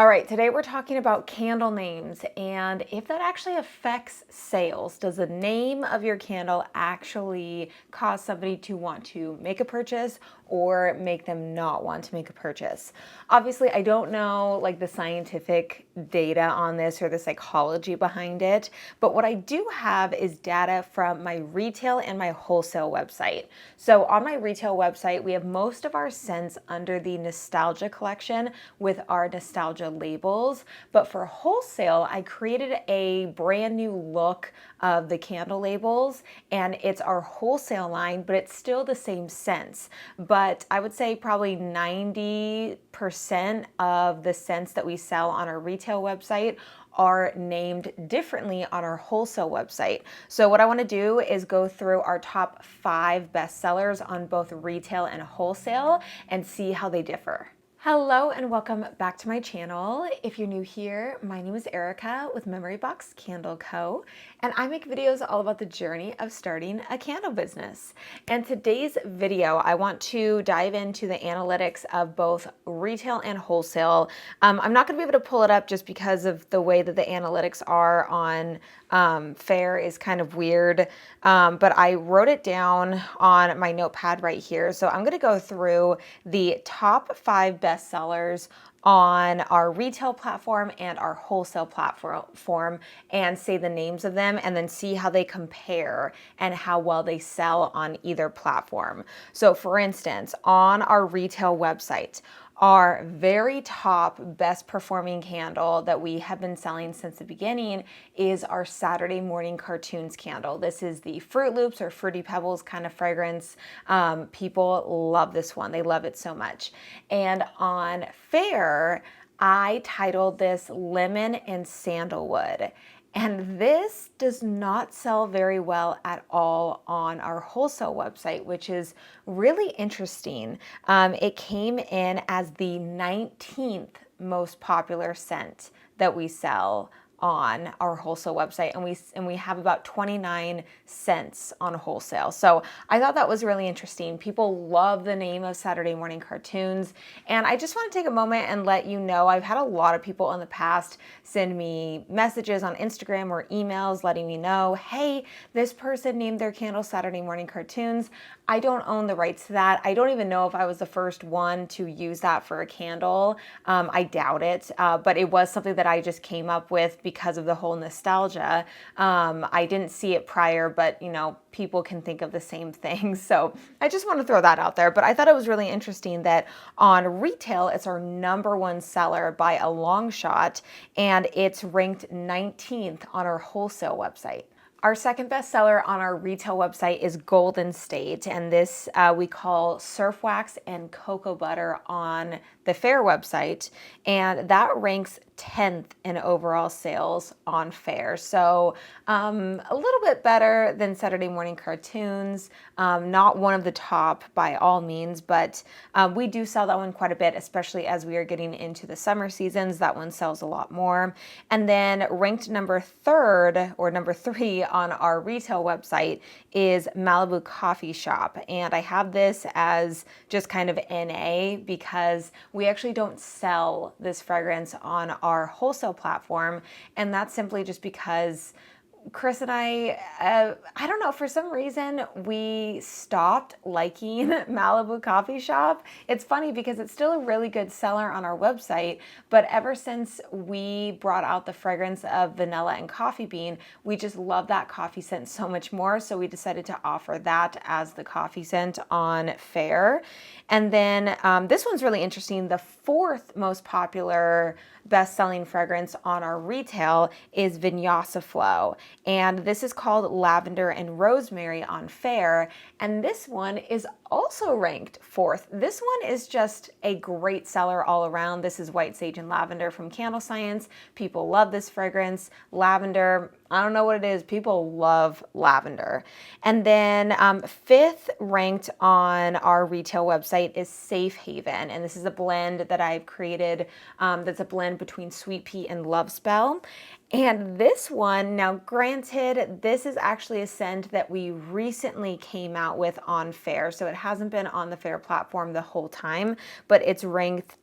All right, today we're talking about candle names and if that actually affects sales. Does the name of your candle actually cause somebody to want to make a purchase or make them not want to make a purchase? Obviously, I don't know like the scientific data on this or the psychology behind it, but what I do have is data from my retail and my wholesale website. So on my retail website, we have most of our scents under the nostalgia collection with our nostalgia labels, but for wholesale, I created a brand new look of the candle labels, and it's our wholesale line, but it's still the same scents. But I would say probably 90% of the scents that we sell on our retail website are named differently on our wholesale website. So what I want to do is go through our top 5 bestsellers on both retail and wholesale and see how they differ. Hello and welcome back to my channel. If you're new here, my name is Erica with Memory Box Candle Co. And I make videos all about the journey of starting a candle business. And today's video, I want to dive into the analytics of both retail and wholesale. I'm not going to be able to pull it up just because of the way that the analytics are on Fair is kind of weird, but I wrote it down on my notepad right here. So I'm going to go through the top 5 bestsellers on our retail platform and our wholesale platform and say the names of them and then see how they compare and how well they sell on either platform. So for instance, on our retail website, our very top best performing candle that we have been selling since the beginning is our Saturday Morning Cartoons candle. This is the Fruit Loops or Fruity Pebbles kind of fragrance. People love this one. They love it so much. And on Fair, I titled this Lemon and Sandalwood. And this does not sell very well at all on our wholesale website, which is really interesting. It came in as the 19th most popular scent that we sell on our wholesale website, and we have about 29 cents on wholesale. So I thought that was really interesting. People love the name of Saturday Morning Cartoons, and I just want to take a moment and let you know I've had a lot of people in the past send me messages on Instagram or emails letting me know, hey, this person named their candle Saturday Morning Cartoons. I don't own the rights to that. I don't even know if I was the first one to use that for a candle. I doubt it, but it was something that I just came up with because of the whole nostalgia. I didn't see it prior, but you know, people can think of the same thing. So I just want to throw that out there. But I thought it was really interesting that on retail, it's our #1 seller by a long shot, and it's ranked 19th on our wholesale website. Our second bestseller on our retail website is Golden State, and this we call Surf Wax and Cocoa Butter on the Fair website, and that ranks 10th in overall sales on Fair. So a little bit better than Saturday Morning Cartoons, not one of the top by all means, but we do sell that one quite a bit, especially as we are getting into the summer seasons. That one sells a lot more. And then ranked number 3 on our retail website is Malibu Coffee Shop. And I have this as just kind of NA because we actually don't sell this fragrance on our wholesale platform. And that's simply just because Chris and I don't know, for some reason we stopped liking Malibu Coffee Shop. It's funny because it's still a really good seller on our website, but ever since we brought out the fragrance of vanilla and coffee bean, we just love that coffee scent so much more. So we decided to offer that as the coffee scent on Fair. And then this one's really interesting. The 4th most popular best-selling fragrance on our retail is Vinyasa Flow. And this is called Lavender and Rosemary on Fair. And this one is also ranked 4th. This one is just a great seller all around. This is White Sage and Lavender from Candle Science. People love this fragrance. Lavender, I don't know what it is. People love lavender. And then 5th ranked on our retail website is Safe Haven. And this is a blend that I've created that's a blend between Sweet Pea and Love Spell. And this one, now granted, this is actually a scent that we recently came out with on Fair, so it hasn't been on the Fair platform the whole time, but it's ranked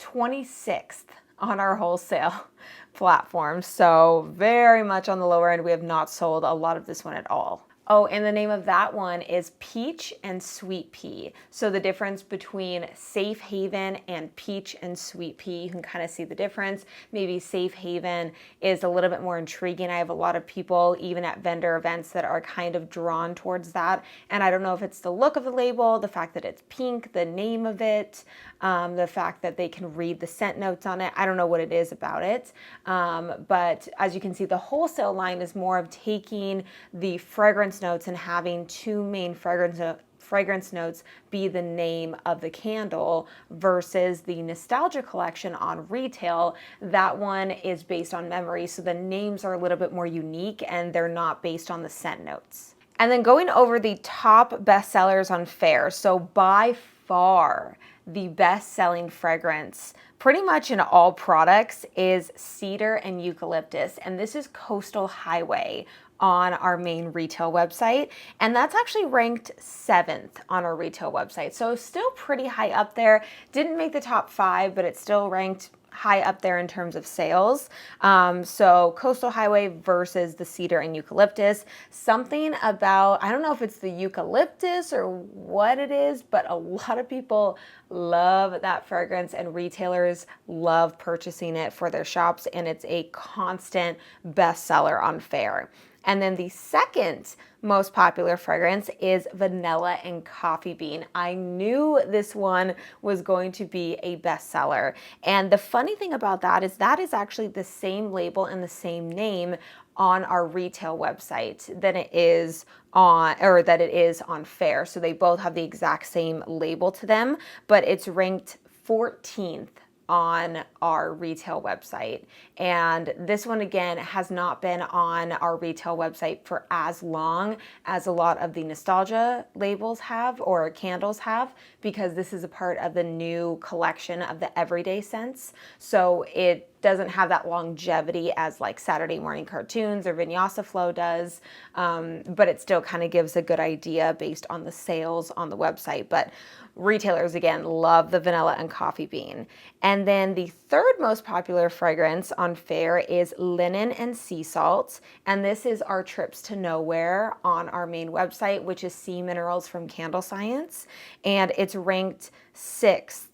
26th on our wholesale platform. So very much on the lower end. We have not sold a lot of this one at all. Oh, and the name of that one is Peach and Sweet Pea. So the difference between Safe Haven and Peach and Sweet Pea, you can kind of see the difference. Maybe Safe Haven is a little bit more intriguing. I have a lot of people, even at vendor events, that are kind of drawn towards that. And I don't know if it's the look of the label, the fact that it's pink, the name of it, the fact that they can read the scent notes on it. I don't know what it is about it. But as you can see, the wholesale line is more of taking the fragrance notes and having two main fragrance notes be the name of the candle versus the Nostalgia collection on retail. That one is based on memory, so the names are a little bit more unique and they're not based on the scent notes. And then going over the top bestsellers on Fair, so by far the best-selling fragrance pretty much in all products is cedar and eucalyptus, and this is Coastal Highway on our main retail website, and that's actually ranked 7th on our retail website, so still pretty high up there. Didn't make the top 5, but it's still ranked high up there in terms of sales. So Coastal Highway versus the cedar and eucalyptus. Something about, I don't know if it's the eucalyptus or what it is, but a lot of people love that fragrance and retailers love purchasing it for their shops, and it's a constant bestseller on Fair. And then the second most popular fragrance is Vanilla and Coffee Bean. I knew this one was going to be a bestseller. And the funny thing about that is actually the same label and the same name on our retail website than it is on Fair. So they both have the exact same label to them, but it's ranked 14th on our retail website. And this one again has not been on our retail website for as long as a lot of the Nostalgia labels have or candles have, because this is a part of the new collection of the everyday scents. So it doesn't have that longevity as like Saturday Morning Cartoons or Vinyasa Flow does, but it still kind of gives a good idea based on the sales on the website. But retailers, again, love the Vanilla and Coffee Bean. And then the third most popular fragrance on Fair is Linen and Sea Salt. And this is our Trips to Nowhere on our main website, which is Sea Minerals from Candle Science. And it's ranked 6th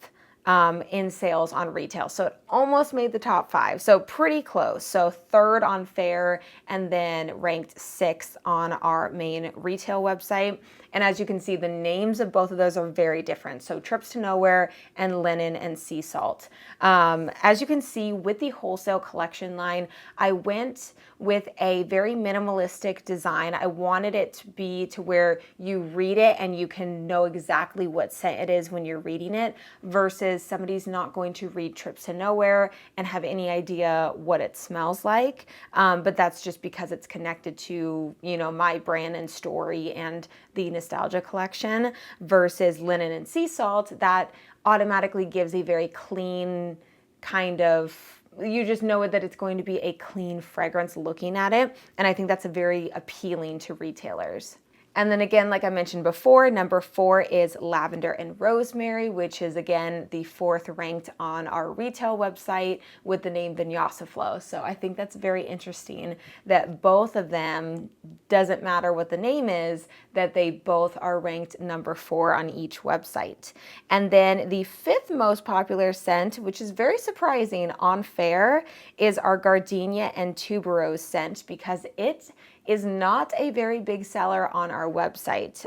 in sales on retail. So it almost made the top 5. So pretty close. So 3rd on Fair and then ranked 6th on our main retail website. And as you can see, the names of both of those are very different. So Trips to Nowhere and Linen and Sea Salt. As you can see with the wholesale collection line, I went with a very minimalistic design. I wanted it to be to where you read it and you can know exactly what scent it is when you're reading it, versus somebody's not going to read Trips to Nowhere and have any idea what it smells like. But that's just because it's connected to, my brand and story and the Nostalgia collection, versus Linen and Sea Salt that automatically gives a very clean kind of, you just know that it's going to be a clean fragrance looking at it. And I think that's very appealing to retailers. And then again, like I mentioned before, number 4 is Lavender and Rosemary, which is again the 4th ranked on our retail website with the name Vinyasa Flow. So I think that's very interesting that both of them, doesn't matter what the name is, that they both are ranked number 4 on each website. And then the 5th most popular scent, which is very surprising on Fair, is our Gardenia and Tuberose scent, because it is not a very big seller on our website.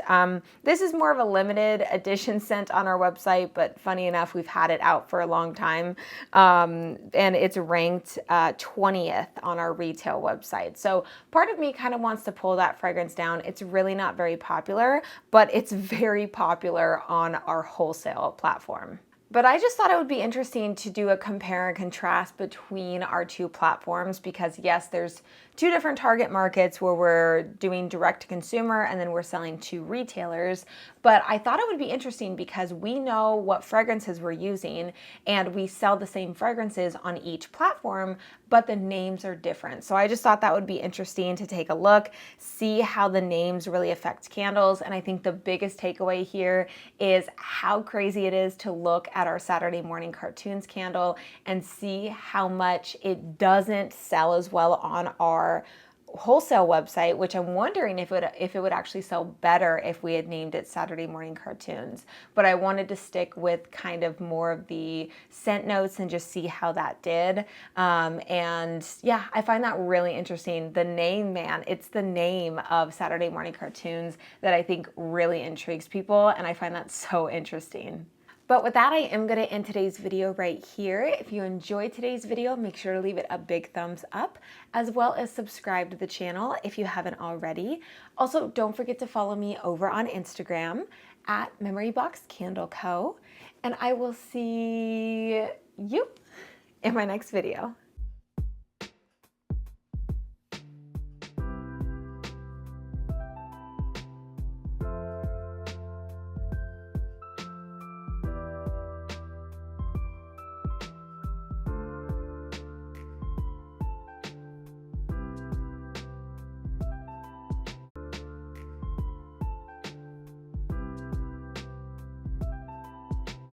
This is more of a limited edition scent on our website, but funny enough, we've had it out for a long time. And it's ranked 20th on our retail website. So part of me kind of wants to pull that fragrance down. It's really not very popular, but it's very popular on our wholesale platform. But I just thought it would be interesting to do a compare and contrast between our two platforms, because yes, there's 2 different target markets where we're doing direct to consumer and then we're selling to retailers. But I thought it would be interesting because we know what fragrances we're using and we sell the same fragrances on each platform, but the names are different. So I just thought that would be interesting to take a look, see how the names really affect candles. And I think the biggest takeaway here is how crazy it is to look at our Saturday morning cartoons candle and see how much it doesn't sell as well on our wholesale website, which I'm wondering if it would actually sell better if we had named it Saturday Morning Cartoons. But I wanted to stick with kind of more of the scent notes and just see how that did. And yeah, I find that really interesting. The name, man, it's the name of Saturday Morning Cartoons that I think really intrigues people, and I find that so interesting. But with that, I am going to end today's video right here. If you enjoyed today's video, make sure to leave it a big thumbs up, as well as subscribe to the channel if you haven't already. Also, don't forget to follow me over on Instagram at Memory Box Candle Co. And I will see you in my next video.